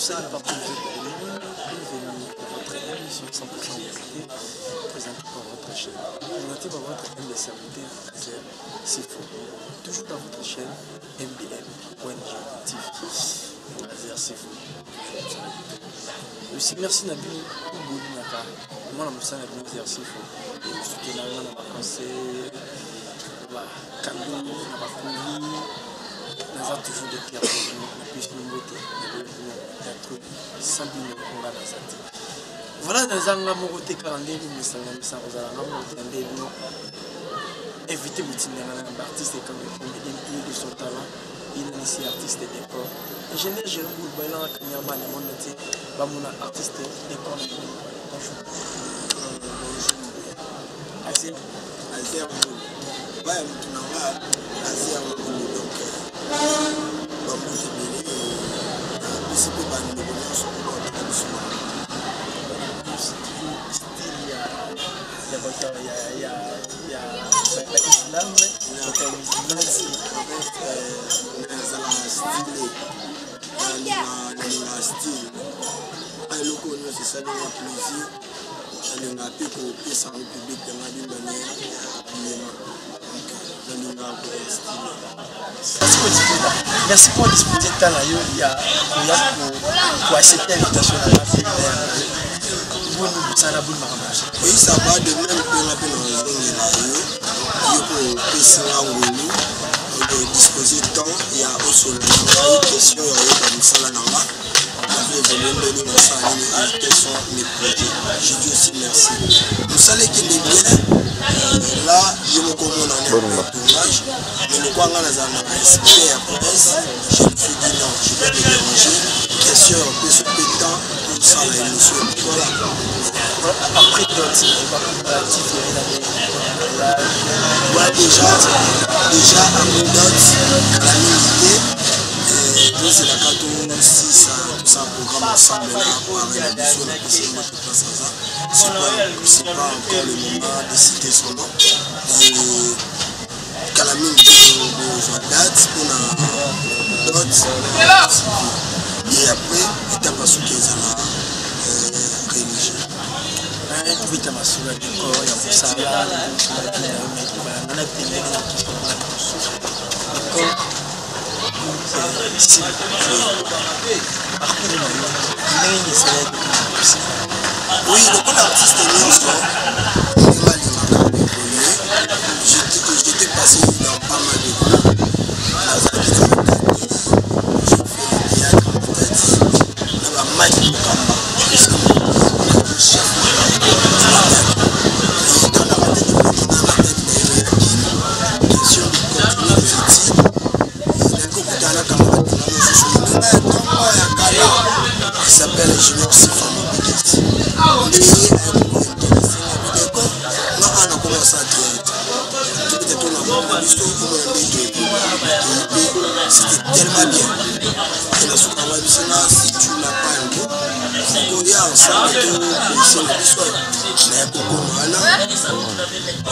savez pas pour bienvenue à votre émission 100% vérité présentée par votre chaîne. Présentée par votre M de serviteur Azer Sifo. Toujours dans votre chaîne MBM.G TV. Azer Sifo. Aussi merci Nabil Oubouli Naka. Moi, je suis Azer Sifo. Et je suis là dans ma conseil. Cadeau, na bakuli. Nous avons toujours des pierres de plus de beauté, d'être sans bien on va voilà dans un gamme côté 42 mais ça même ça vous allez gamme éviter de artiste comme il de son talent il est ici artiste de décor et je n'ai jamais eu de balan premièrement le monde entier ba mon artiste décor bonjour assez ouais mutunanga Azer donc merci pour disposer de temps pour accepter l'invitation à la fête. Oui, ça va de même que la pénalité. Il faut disposer de temps. Il y a aussi une question comme ça là. Quels sont mes projets? Je dis aussi merci. Vous savez qu'il est bien. Là, je me commande en tournage. Mais le quoi, on a un respect à presse. Je me suis dit non, je vais me déranger. Question un peu sur le temps pour ça la émission. Voilà. Après d'autres, voilà déjà à mon dot, la minute. C'est la carte 6, tout ça, programme ensemble là, pour arriver à la mission, c'est pas encore le moment de citer son nom. Et Calamine de date, on a d'autres. Et après, il a pas ce qu'ils ont rédigé. Il a pas ce qu'il décor, il y a pour ça, il y a oui, le bon artiste j'étais passé dans pas mal de groupes. J'ai fait le théâtre en tête. Dans la magie de Kamba. Il s'appelle Junior Sifa Mobility. Et on a commencé à c'était tellement bien. Et la soupe si tu n'as pas un goût, il y a ensemble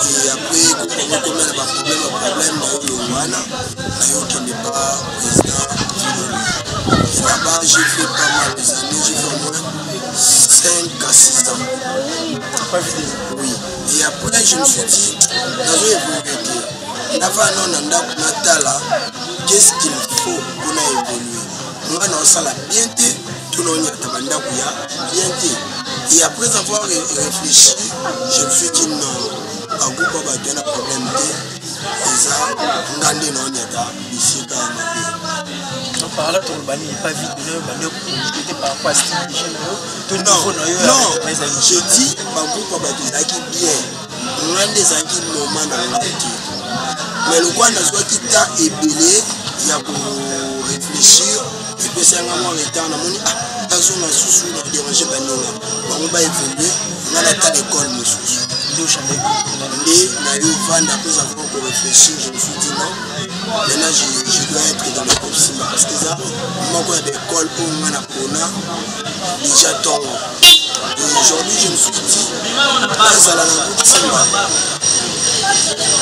et après, comment problème là-bas, j'ai fait pas mal des années, j'ai fait au moins 5 à 6 ans. Oui. Et après, je me suis dit, qu'est-ce qu'il faut pour évoluer? Moi, dans ça, bien tout le monde bien. Et après avoir réfléchi, je me suis dit non, à vous pas de problème par là, ton banni n'est pas vide, par rapport à ce que non, je dis, bien, on des années mais le quoi qui t'a ébélé, il y a pour réfléchir, et puis c'est un moment en étant dans mon dans son déranger, on va évoluer, on a l'école, et après avoir réfléchi, je me suis dit non, maintenant je dois être dans le groupe Simba parce que ça, moi quand il y a des écoles pour moi déjà temps. Et aujourd'hui je me suis dit, ça la groupe Simba.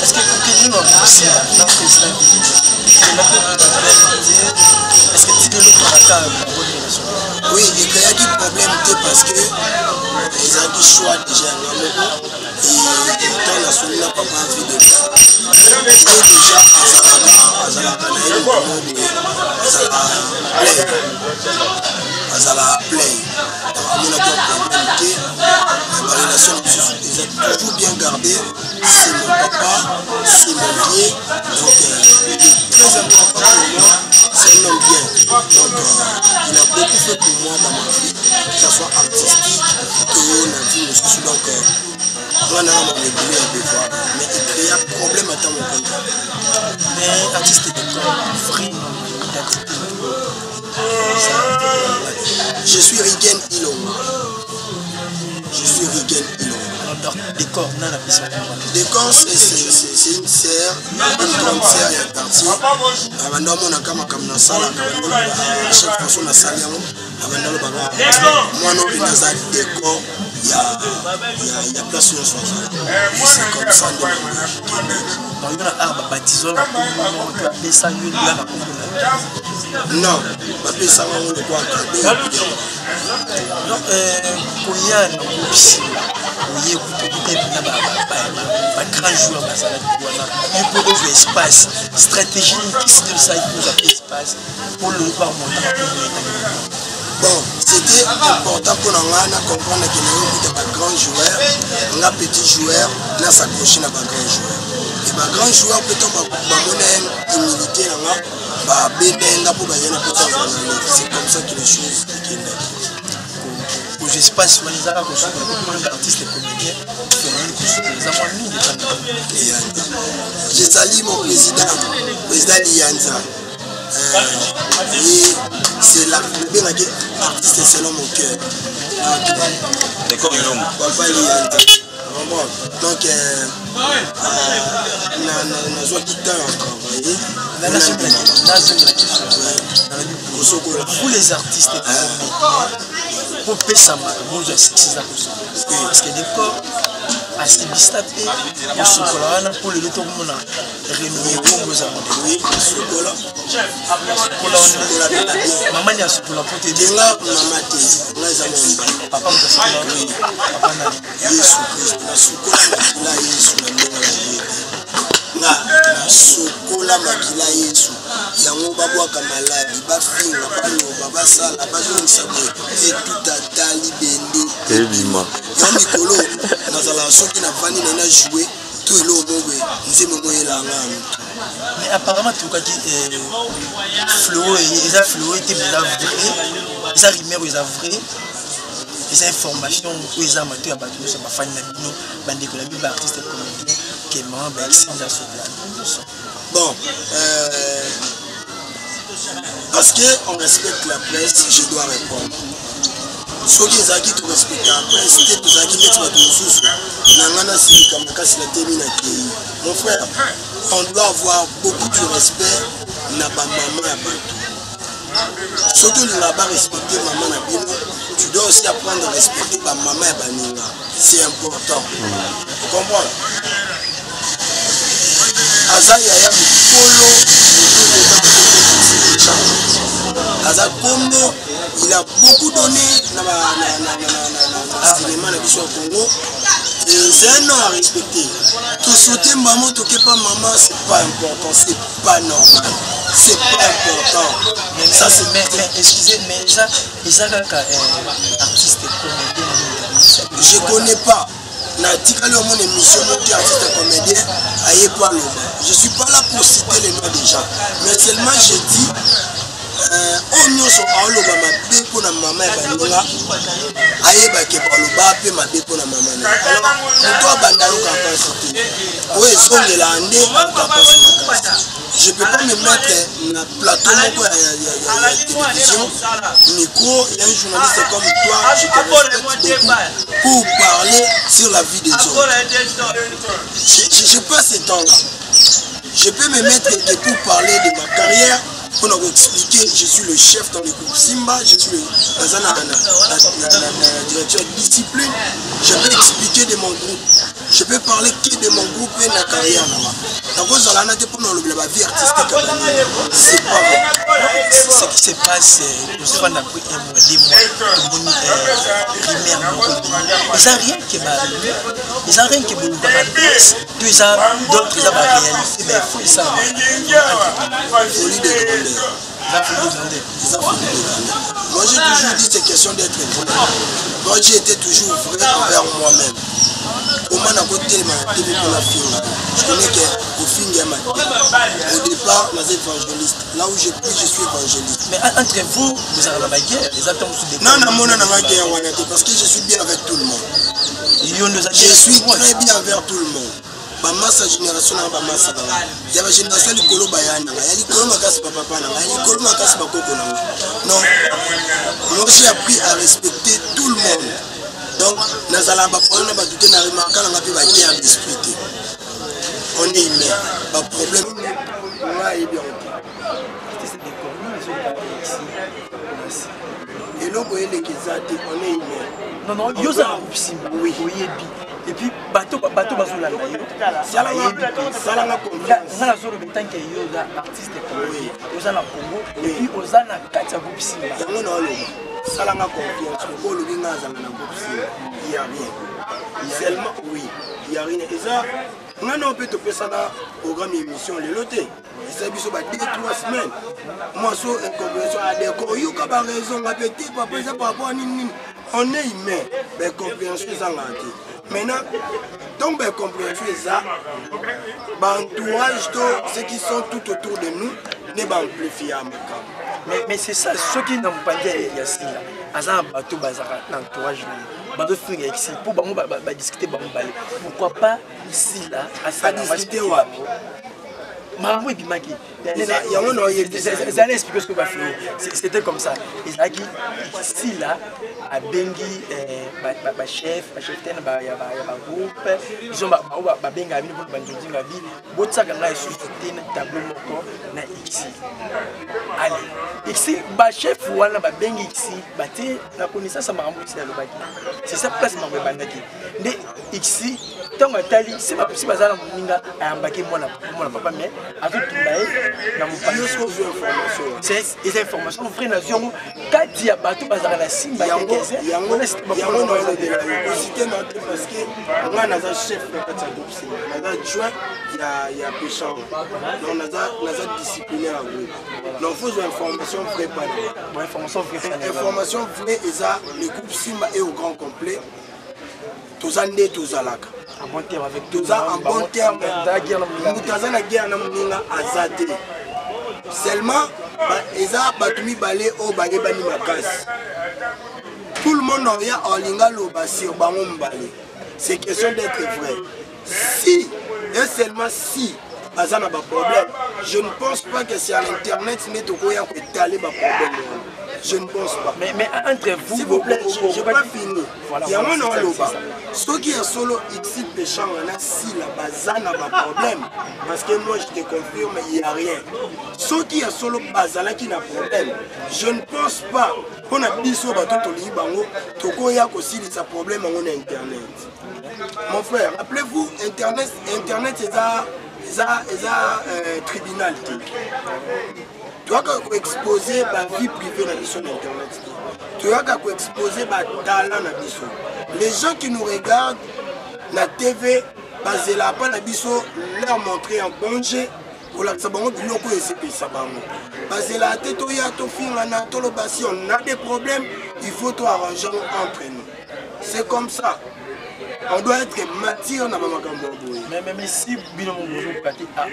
Est-ce que tu nous as aussi la présidente est-ce que tu nous as la bonne relation? Oui, il y a un problème parce que les amis choix déjà et quand la soule n'a pas envie de faire, déjà à la play. Ma relation les a toujours bien gardé. C'est mon papa, c'est mon vieux. Donc il est très important pour moi. C'est un homme bien. Donc il a beaucoup fait pour moi dans ma vie, que ce soit artistique, que la vie, je suis donc on a mais il crée un problème à mon compte. Mais artiste de corps, vraiment, je suis Rigen Ilonga. Décor, non, la personne. Décor, c'est une serre, une grande serre, il y a un quartier. Avant on a comme dans salle, chaque personne a salle. Moi non plus dans un décor, il y a place sur le soir. C'est comme ça. Donc il y a un arbre baptisé, on peut appeler ça une lame. Non, on peut ça on le voit. Donc pour y aller au piscine, il y a un grand joueur il faut ouvrir l'espace. Stratégie qui se de ça, il faut appeler espace pour le voir monter. Bon, c'était important pour nous comprendre que nous avons des grands joueurs, nous avons des petits joueurs, nous avons s'accrocher à des grands joueurs. Et les grands joueurs peut-être humilité, c'est comme ça que les choses aux espaces où les artistes et comédiens je salue mon président Lianza. C'est la bien artiste selon mon cœur. Papa Lianza. Donc, nous avons quitté à travailler. Pour les artistes, pour Pessama, parce que des corps assez bistapés, pour le retour rénommé comme vous avez dit. Maman y a ce pour la pote de là, papa sokola makila yesu yango babwaka maladi bafinga baloba basala bazongisa boye etutatali bende ebima ya mikolo nazalaka soki navandi naina joue to eloko boye nzembo moyelanga mais apparemment tokaki flow eza flow ete eza vrai eza rumeur eza vrai eza information oyo eza mato ya bato nyonso bafani na bino bandeko na bino baartiste et comédien ke mama baexcellence sur plan. Bon, parce qu'on respecte la presse, je dois répondre. Ceux qui respectent la presse, mon frère, on doit avoir beaucoup de respect na ba maman ya bato. Surtout les là-bas respecter maman na bino, tu dois aussi apprendre à respecter ba maman ya baninga. C'est important. Tu comprends? Azaya ya Polo, Aza Congo, il a beaucoup donné dans le cinéma au Congo. C'est un nom à respecter. Tout sauter maman, tout pas maman, c'est pas important, c'est pas normal. C'est pas important. Ça c'est mais excusez, mais ça artiste comédien. Je connais pas. Mon émission, mon artiste comédien, je suis pas là pour citer les noms des gens, mais seulement je dis on sont à l'obama pour la maman et la aïe qui parle bas pour ma pour la maman. Alors, toi bandalo capacité, oui sont de l'année capacité. Je peux pas me mettre dans plateau de télévision, micro, il y a un journaliste comme toi, je te respecte beaucoup pour parler sur la vie des autres. Je pas ce temps-là. Je peux me mettre pour parler de ma carrière, pour nous expliquer, je suis le chef dans le groupe Simba, je suis la directeur de discipline, je peux expliquer de mon groupe. Je je peux parler que de mon groupe et de la carrière. La cause de la nature pour nous, la vie artistique, c'est pas vrai. Ce qui se passe, nous sommes après un mois, 2 mois, tout le monde ils n'ont rien qui m'a arrivé, ils n'ont rien qui m'a arrivé, ils ont d'autres qui ont réalisé, mais il faut ça. Folie de grandeur. Moi j'ai toujours dit c'est question d'être vrai. Moi j'ai été toujours vrai envers moi-même. Comment on a côté ma TV pour la film. Je connais qu'au film au départ, je suis évangéliste. Là où je prie, je suis évangéliste. Mais entre vous, vous avez la guerre, les attentes sous des. Non, parce que je suis bien avec tout le monde. Je suis très bien envers tout le monde. Bamasa génération na bamasa na ya ba génération likolo bayana ya likolo makasi papa na ya likolo makasi bakoko na non moi j'ai appris à respecter tout le monde donc nazala ba problème ba douter na remarquer na pe ba guerre d'esprit on est humain ba problème moi et bien et logo ele kizate on est humain non yoza simba oui et puis bateau bazolala yo ça la tanke yo za artiste oza na Congo et puis oza na kati ya groupe Simba yango na oloba salanga confiance ko lobi ngazanga na groupe Simba il y a rien seulement oui il y a rien et ça on peut te faire ça dans programme émission le loté ça biso ba 2-3 semaines moi so incompréhension à déco yo ka ba raison ba petit papa ça par rapport à nini on est humain ben compréhension ça ngati maintenant, donc ben compréhension ça, entourage ceux qui sont tout autour de nous, ne va amplifier mais c'est ça, ceux qui n'ont pas dit il y a ça, un bateau bazar l'entourage, bateau frère ici pour discuter pourquoi pas ici là à ça discuter Maman et Bimaki. C'était comme ça. Ils ont dit ici là, à Bengi, ma chef, il y a un groupe, ils ont Bengi, tableau ici. Allez, ici, ma chef, voilà, Bengi ici, la connaissance à Maramou ici. C'est ça place Maramou. Mais ici, tant que Tali, c'est pas possible à embarquer moi papa, mais à tout c'est les informations frère nation quand il y a bateau bazar la simba parce que on a un chef on a joint il y a péchant on a disciplinaire donc faut une information vraie pas information vraie et ça le groupe Simba est au grand complet tous andé tous alaka en bon terme avec tous en bon terme nous la guerre na muninga azate seulement eza batumi balé au balé bani makasi tout le monde en ya olinga loba sur bango mbalé c'est question d'être vrai si et seulement si bazana ba problème je ne pense pas que c'est à l'internet mais to koya ko étaler ba problème je ne pense pas mais entre vous s'il vous plaît je vais pas finir il y a un loba ce qui est solo ici péchant on a si la bazana ba problème parce que moi je te confirme il y a rien ce qui est solo bazala qui n'a problème je ne pense pas qu'on a biso ba to li bango to koya ko si ça problème on a internet mon frère rappelez-vous internet c'est ça tribunal tu as qu'à exposer ma vie privée dans sur internet tu as qu'à exposer ma talent dans biso les gens qui nous regardent la TV basé là pas la biso leur montrer en danger pour la sabango biloko et sabango basé là tête ya to finga na to lo basi on a des problèmes il faut tout arranger entre nous c'est comme ça. On doit être mature dans ma mais si bino mon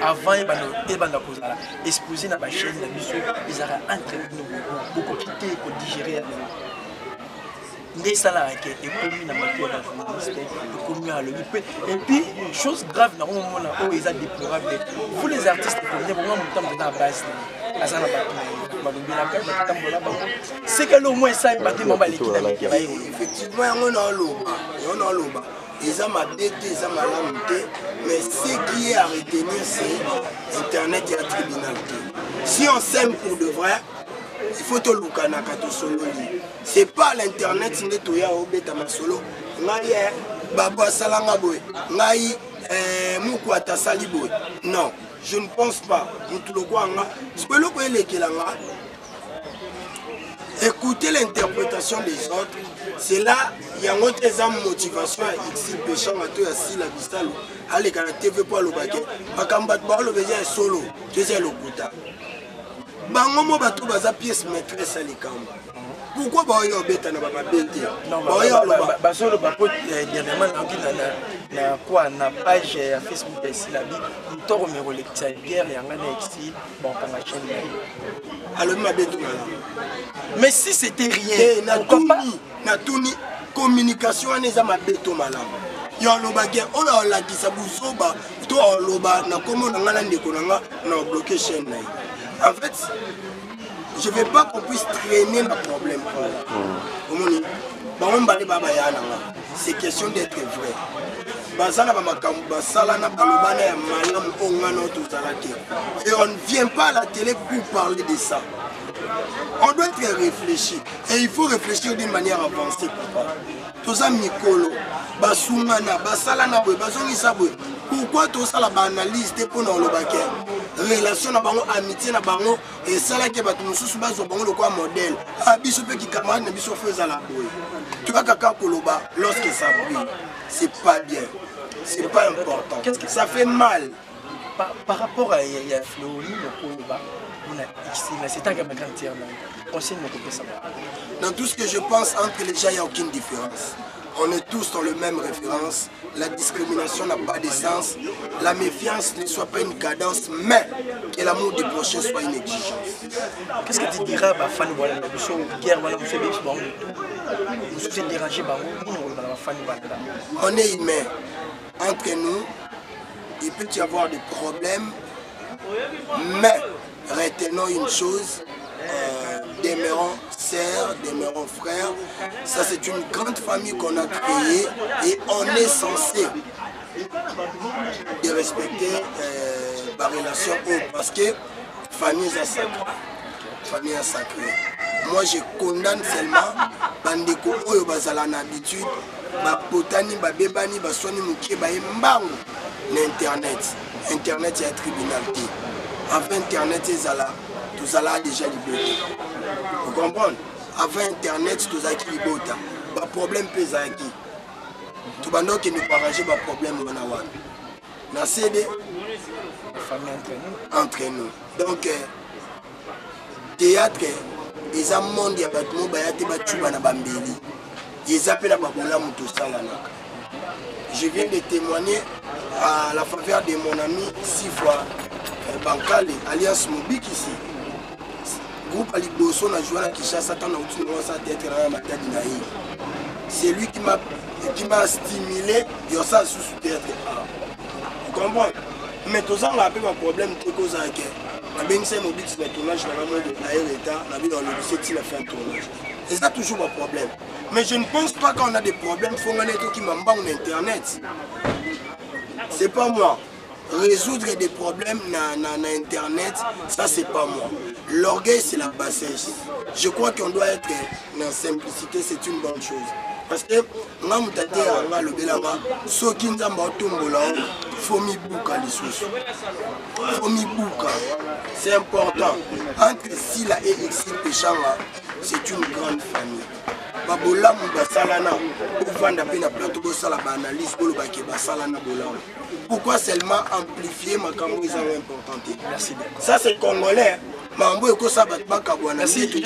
avant et banda kozala exposer na ba chaîne na biso ils ara entre nous beaucoup quitter ko digérer mais ça là que et commis na matière de journaliste et commis à l'OIP et puis une chose grave na moment là où ils a déplorable vous les artistes pour vraiment mon temps dans la base azana c'est que au moins ça bâtiment effectivement on a loba ils ont ma tête ils ont ma mais ce qui est à retenir c'est internet et la tribunal si on s'aime pour de vrai il faut te loukana kato solo c'est pas l'internet n'est toya obeta ma solo Baba Salanga boy. Ngai Moukou Atasali boy. Non, je ne pense pas. Écoutez l'interprétation des autres. C'est là, il y a une autre motivation à X péchant à toi assis la bistalo. Allez, quand la TV pour le baquet. Makambat Balo veut solo. Qu'est-ce que le kuta? Bangomo bato baza pièce maîtresse à l'écam. Pourquoi Baoyo beta na baba bete? Non, Basolo Bapo dernièrement na quoi na page Facebook ici la vie. Nous t'aurons mis lecture bière et en année ici bon quand la chaîne. Alors ma bête mais si c'était rien, na tuni communication aneza ma bête malam. Yo lobake ola la kisabuso ba to loba na komo na ngala ndeko na bloquer chaîne. En fait, je ne veux pas qu'on puisse traîner le problème. C'est question d'être vrai. Et on ne vient pas à la télé pour parler de ça. On doit être réfléchi. Et il faut réfléchir d'une manière avancée. Tout ça, Mikolo, Basungana, Basalana, Basongisabwe. Pourquoi tout ça, la analyse pour nous le baquet? Relation na bango, amitié na bango, et ça là qui va tout sous base au bango le quoi modèle. Ah, biso pe qui camarade na biso faisait la boue. Tu vois kaka koloba lorsque ça brille, c'est pas bien, c'est pas important. Qu'est-ce que ça fait mal? Par rapport à Flori, le koloba, on a ici, mais c'est un gamin grand tiers. Conseil ne peut pas savoir. Dans tout ce que je pense entre les gens, il n'y a aucune différence. On est tous dans le même référence. La discrimination n'a pas de sens. La méfiance ne soit pas une cadence, mais que l'amour du prochain soit une exigence. Qu'est-ce que tu diras à Fanny Walla? On est humain. Entre nous, il peut y avoir des problèmes, mais retenons une chose. Demeurons sœurs, demeurons frères. Ça, c'est une grande famille qu'on a créée et on est censé de respecter la relation parce que famille est sacrée. Famille est sacrée. Moi, je condamne seulement bandeko oyo bazala na habitude bapotani babebani basoni mukie baembango na internet. Internet, il y a un tribunal. Avant internet, tout allons déjà libéré. Vous comprenez? Avant internet, tout ça qui libéré. Le problème pèse à qui? Tout le monde qui nous partage le problème. Nous CD entre nous. Donc, théâtre, les amants qui ont je viens de témoigner à la faveur de mon ami 6 fois Bankale, Alliance Mobik ici. Groupe Aliboso a joué à Kishasa, c'est lui qui m'a stimulé de ça sous théâtre. Vous comprenez? Mais tout ça, on a un problème de cause à laquelle. On a bien fait un tournage dans le monde de l'État, on a vu dans le lycée qu'il a fait un tournage. Et ça, toujours un problème. Mais je ne pense pas qu'on a des problèmes, il faut qu'on ait tout qui m'embande sur Internet. C'est pas moi. Résoudre des problèmes dans Internet, ça c'est pas moi. L'orgueil c'est la bassesse. Je crois qu'on doit être dans la simplicité, c'est une bonne chose. Parce que c'est important. Entre Sila et Exil Péchanga, c'est une grande famille. Babola Moubasalana, pourquoi seulement amplifier ma caméra importante? Merci. Ça c'est congolais. Merci. Je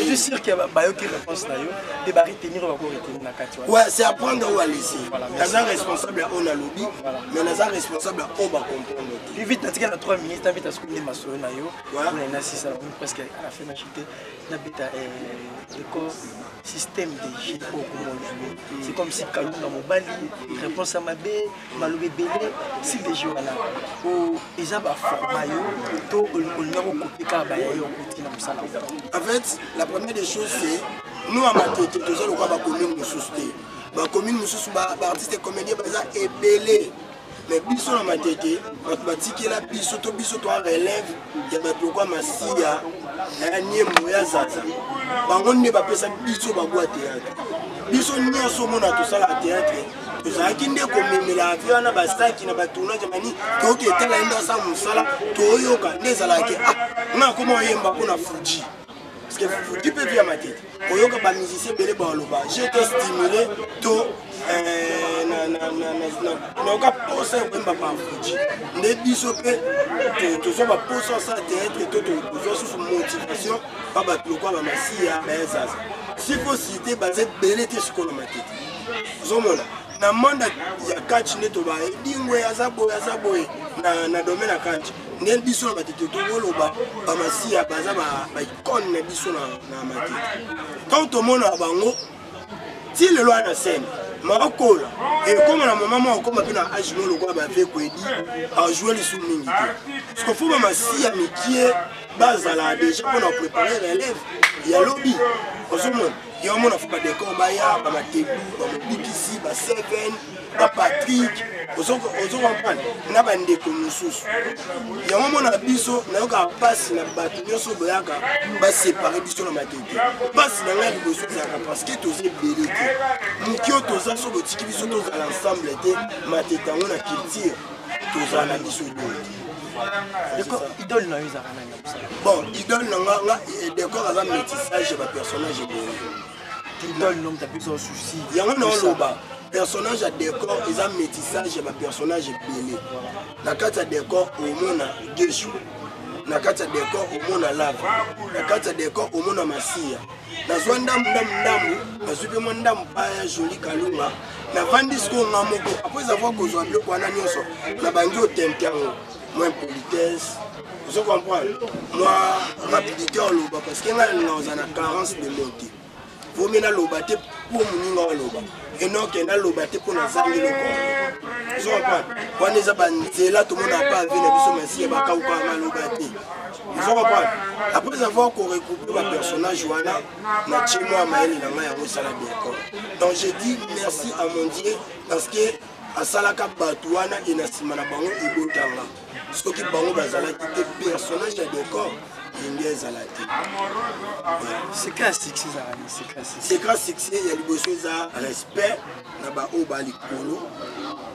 suis sûr qu'il y a une réponse d'ailleurs. Ouais, c'est apprendre où aller laisser. Nous sommes responsables on a lobby, mais nous sommes responsables on va comprendre. Plus vite, nous avons 3 minutes, nous avons des masses on a assisté presque à la fin de système de jeu. C'est comme si Kalou dans mon bali, réponse à ma bé, Maloubé Bélé, si des jeux là. Ils ont un format, en fait, la première des choses c'est nous à Matete, nous avons la commune de Sousté. La commune de Sousté, l'artiste comédien est belé. Mais biso na Matete, mathématique là biso to relève, il y a pourquoi Massia, Nié Moya Zaza. Bango ne va pas ça biso ba boîte théâtre. Biso nyonso mona tout ça la théâtre. tozalaki nde komemela avio wana basaki na batournage mani toyoki etala ye nde asala mosala toyoka nde ezalaki nga koma oyemba mpona fuji parce que fuji mpe via matete oyoka bamusicien ebele baloba jete stimulé to nayoka posa ya koyemba pa fuji nde biso mpe tozwa baposa sa théâtre to tozwa susu motivation pa bato lokwa bamasiya baezaza sifo cité baza ebele te sikoyo matete ozomona na manda ya catch nde toba edingwe aza boye na domaine ya catch nde biso na matete tokoloba bamasiya baza baikone na biso na matete tant tomona bango ti lelo ana scène makola ekoma na mama moko okoma mpe na age no lokola bave kwedi ajoue lisu mingi te parce que fo bamasiya mikie bazala déjà mpona préparer relève ya lobi ozomona yo mona fo badécor baya bamatebu bamobikisi baseven bapatrick ozokomprendre na bandeko mosusu yango mona biso nayoka mpasi na bato nyonso boyaka basépare biso na matete mpasi na ngai liboso ezalaka parce que toza ebele te moki oyo toza so botiki biso tozala ensemble te matete yango na culture tozala na biso idole na yo ezalaka nani na mosala bon idole na nga décor aza métissage ya bapersonnage ebele idole nom ta biso souci yango naoloba personnage ya décor eza métissage ya bapersonnage ebele na kati ya décor omona geshu na kati ya décor omona lava na kati ya décor omona masiya nazwa ndambu nazwi mpe mwa ndambu paya joli kalunga navandi sikoyo nga moko apres avoir kozwa biloko wana nyonso na bangi otempe yango mwa impolitesse ozo comprendre mwa rapidité oloba parce que ngai naoza na carence de mote vomi naloba te mpo moninga oloba enoke naloba te mpo nazangi eloko ozo comprendre wana eza banzela tomona pa ave na biso masiya bakauka maloba te ozo comprendre après avoir korecoupe bapersonnage wana na tie mwa mayele na ngai yango esala décor donc je dis merci à mon Dieu parce que asalaka bato wana e na nsima na bango ebotanga soki bango bazalaki te personnage ya décor enge ezala te secret succès ya liboso eza respect na baoyo baa likolo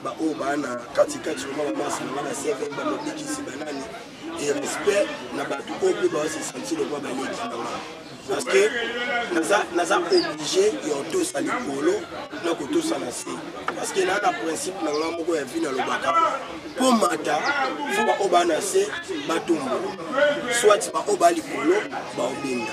baoyo baa na katikati oma bamasi nanga na seven bamobikisi banani et respect na bato oyo mpe baose sentir lokwa baleki nanga parce que naza obligé ya otosa likolo na kotosa na se parce que naa na principe na nga moko ya vi nalobaka mpo mata fo baoyo baa na se batombola soit baoyo baa likolo baobenda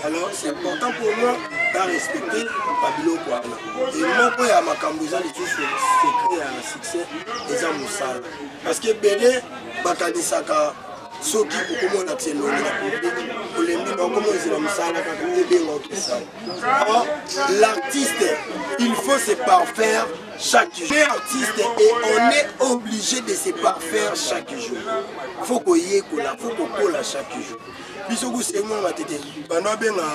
alors c'est important pour moi barespecter babiloko wana e moko ya makambo eza lisusu secret ya succès eza mosala parce que bele bakanisaka soki okomona tielongi na public olembi na okomona ezela mosala kaka ebenga otosala or l'artiste il faut se parfaire chaque jour artiste et on est obligé de se parfaire chaque jour faut koyekola faut kokola chaque jour biso kusengo matete bano benga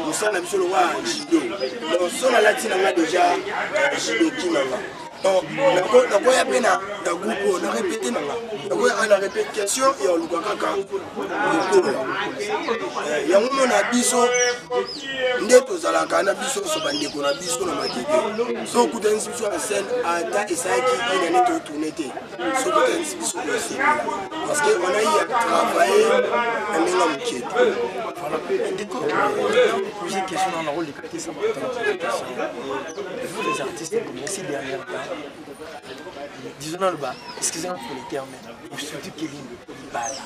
mosala na biso lokwa judo donc so nalati nanga déjà judoki nanga donc nakoya mpe na groupe na répété nanga nakoya na répétition ya oluka kaka kokola yango mona biso nde tozalaka na biso so bandeko na biso na matete so okutanisi biso na scène ata esalaki inane totourne te so okutanisi biso kosepela parce que on a eu à travailler na ndenge ya moke j'ai une question dans le rôle de quartier sans vous les artistes comme aussi derrière disons dans le bas excusez-moi pour les termes mais surtout Kevin Bala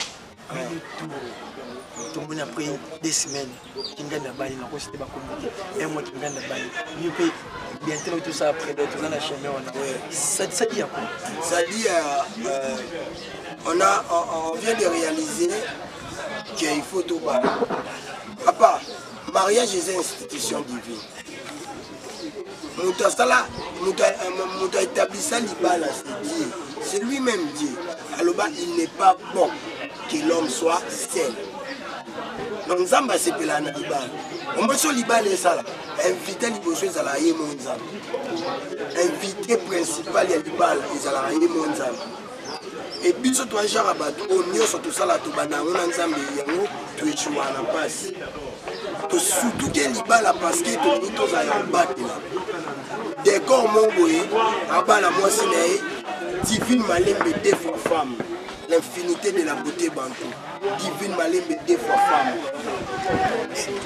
tout le monde après 2 semaines qui gagne la balle on c'était pas comme un mois qui gagne la balle mieux paye bientôt tout ça après d'autres dans la chaîne ça dit à quoi ça dit on vient de réaliser qu'il faut tout bas papa mariage est une institution divine Mouta établissant l'Ibala, c'est lui-même Dieu. Alors il n'est pas bon que l'homme soit seul. Donc Zamba c'est pelana Ibala. On peut sur l'Ibala et ça là. Invité l'Ibosho et Zala yé mon Zamba. Invité principal et l'Ibala et Zala yé mon Zamba. Et puis sur toi genre abato, on y a surtout ça là tout bana on a Zamba yango tu es chouana passe. Surtout que l'Ibala parce que tout le monde a un bac là. décor Mongoé, Abba la Moissinae, Divine Malembe deux fois femme, l'infinité de la beauté bantou. Divine Malembe deux fois femme.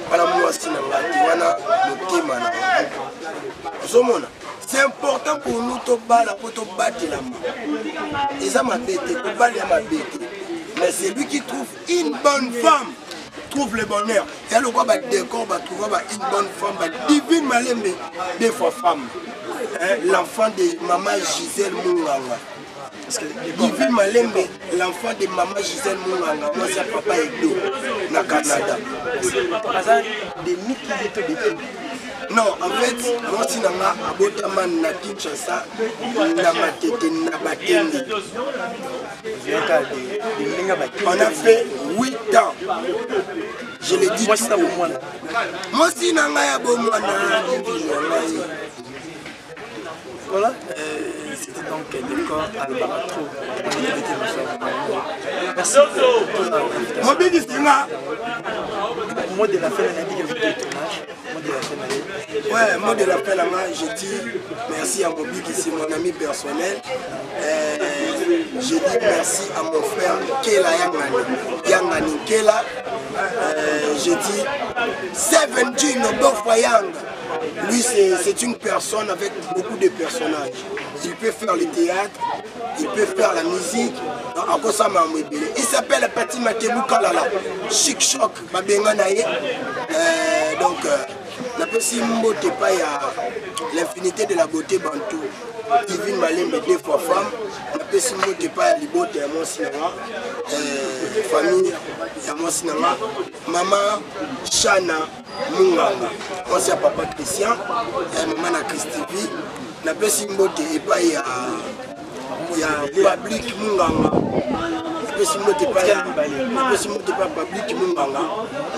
Voilà Moissina, Wana, Motemana. C'est important pour nous de battre la main. Et ça m'a bêté, pour battre ma bêté. Mais c'est lui qui trouve une bonne femme. Trouve le bonheur. Il y a le quoi décor, trouver une bonne femme. Divine Malembe, deux fois femme. L'enfant de maman Gisèle Mounganga. Divine Malembe, l'enfant de maman Gisèle Mounganga. Moi c'est papa Edo, na Canada. Des mythes qui étaient des non, en fait, moi si nanga abotaman na Kinshasa, na matete na batende. On a fait 8 ans. Je l'ai dit. Moi si nanga ya bomwana. Voilà, c'était donc le décor à l'Albatro. Merci. Mon bébé c'est là. Moi de la fin, on a dit que vous êtes tournage. Ouais, moi de la fin, je dis merci à Mobi qui c'est mon ami personnel. Je dis merci à mon frère Kela Yangani Kela. Je dis Seven Gino Bofayang. Lui c'est une personne avec beaucoup de personnages. Il peut faire le théâtre, il peut faire la musique. Il s'appelle Pati Makebu Kalala. Chic Choc, donc l'infinité de la beauté bantou. Divine Malembe deux fois femme. Libote à mon cinéma. Famille à mon cinéma. Maman Chana Munganga. Moi c'est papa Christian. Maman na Christivi. Na pesi mbote et pas il y a public Munganga. Si je ne pas public Munganga,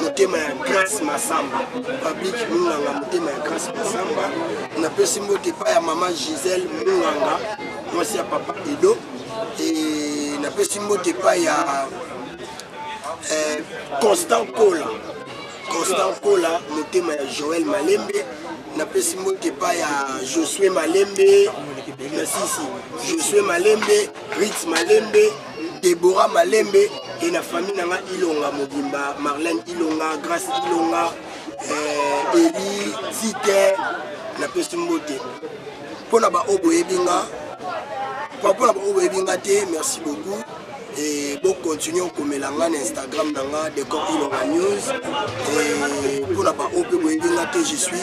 je grâce Massamba. Public Munganga, je grâce Massamba. On appelle si je pas maman Gisèle Munganga, moi c'est papa Edo. Et on appelle si je pas Constant Kola. Constant Kola, je Joël Malembe. On appelle si je pas Josué Malembe. Josué Malembe, Ritz Malembe. Déborah Malembe et la famille Nanga Ilonga Mobimba, Marlène Ilonga, Grace Ilonga, Eli, Zité, la personne beauté. Pour la Obo Ebinga, merci beaucoup. Et bon, continuons comme l'anga Instagram Nanga, Décor Ilonga News. Et pour la Obo Ebinga, je suis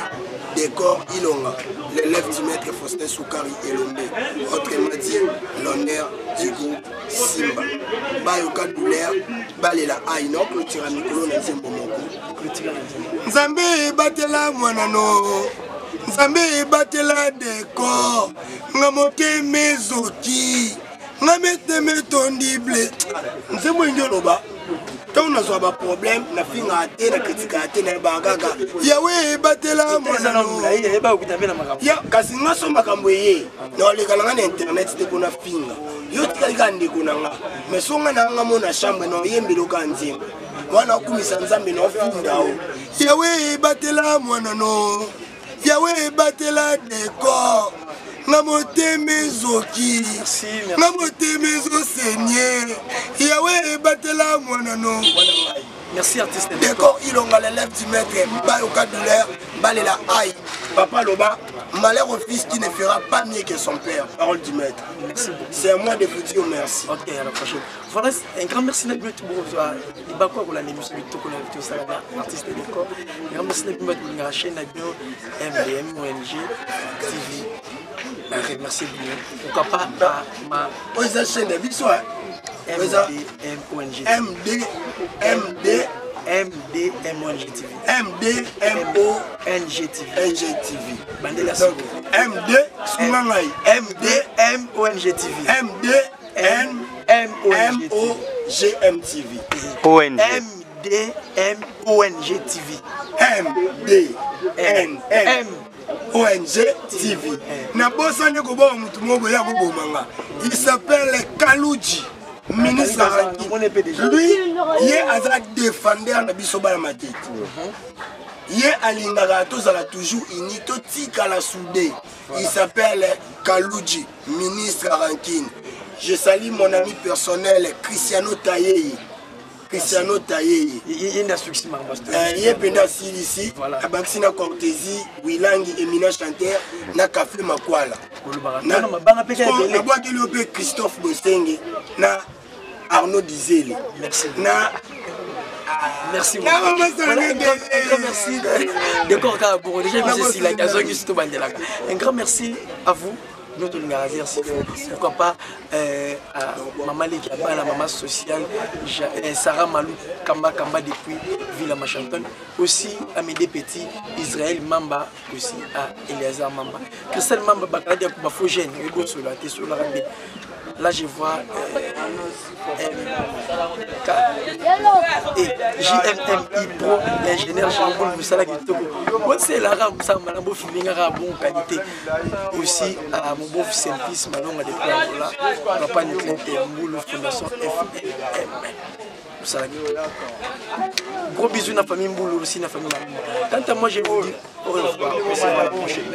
Décor Ilonga, l'élève du maître Faustin Soukari Elombe. Autrement dit, l'honneur du groupe Simba. Bayoka douleur, balela aïno, clôture à Mikolo na Zembo Moko. Nzambe batela mwanano, Nzambe batela Décor, ngamoke mezoki, ngamete metondible. Nzembo ngoloba. Quand on a un problème, on a fait un critique, Yahweh batela mwanano. Ya kasi ngaso makamboye. Na le kalanga internet te kona finga. Yo tikalika ndeko nanga. Mais songa nanga mona chambre no yembelo kanzima. Wana kumisa nzambe no funda o. Yahweh batela mwanano. Yahweh batela Décor. Ngamote mezoki, ngamote mezo Seigneur. Yahweh batela mwanano. Merci artiste. Décor Ilonga l'élève du maître. Bayoka douleur, balela aïe. Papa Loba, malheur au fils qui ne fera pas mieux que son père. Parole du maître. Merci beaucoup. C'est à moi de vous dire merci. Ok, à la prochaine. Voilà, un grand merci à vous. Bakwa pour la émission de Toko Navito Salada, artiste Décor. Un grand merci à la chaîne MDM ONG TV. Merci beaucoup. Pourquoi pas ma. Oui, c'est la chaîne de Bissois. MDM ONG TV. MDMONG TV. MDMONG TV. Bandela donc MDMONG TV. MDMOGM TV. MDMONG TV. ONG TV. Nabosane ko ba mutu moko ya ko bomanga. Il s'appelle Kalouji. Ministre lui, il est un défendeur de Bisobala Matete. Yé alingara tozala toujours uni totika la soudé. Il s'appelle Kalouji, ministre Rankine. Je salue mon ami personnel Cristiano Taye. Cristiano Taye. Il y a une instruction. Il y a Penda Silisi, Abaxina Cortési, Wilangi, Emina Chanter, na Café Makwala. Na Christophe Bosenge, na Arnaud Dizeli. Merci. Na merci beaucoup. Merci. D'accord, un grand merci à vous. Notre Lingarazir, pourquoi pas à Maman Lekiaba, la maman sociale, Sarah Malou Kamba Kamba depuis Villa Machanton, aussi à Médé Petit, Israël Mamba, aussi à Eliazar Mamba. Christelle Mamba Bakadia Koubafogène, là je vois MK et JMMI Pro, l'ingénieur Jean-Paul Moussala Kitoko. C'est l'arabe, ça m'a filmé à bonne qualité. Aussi à mon beau Saint-Fils, Malonga de Plagola, Papa Niclette et Mboulou, Fondation FMM. Gros bisous à la famille Mboulou, aussi à la famille Malonga. Quant à moi, je vous dis au revoir. C'est la prochaine.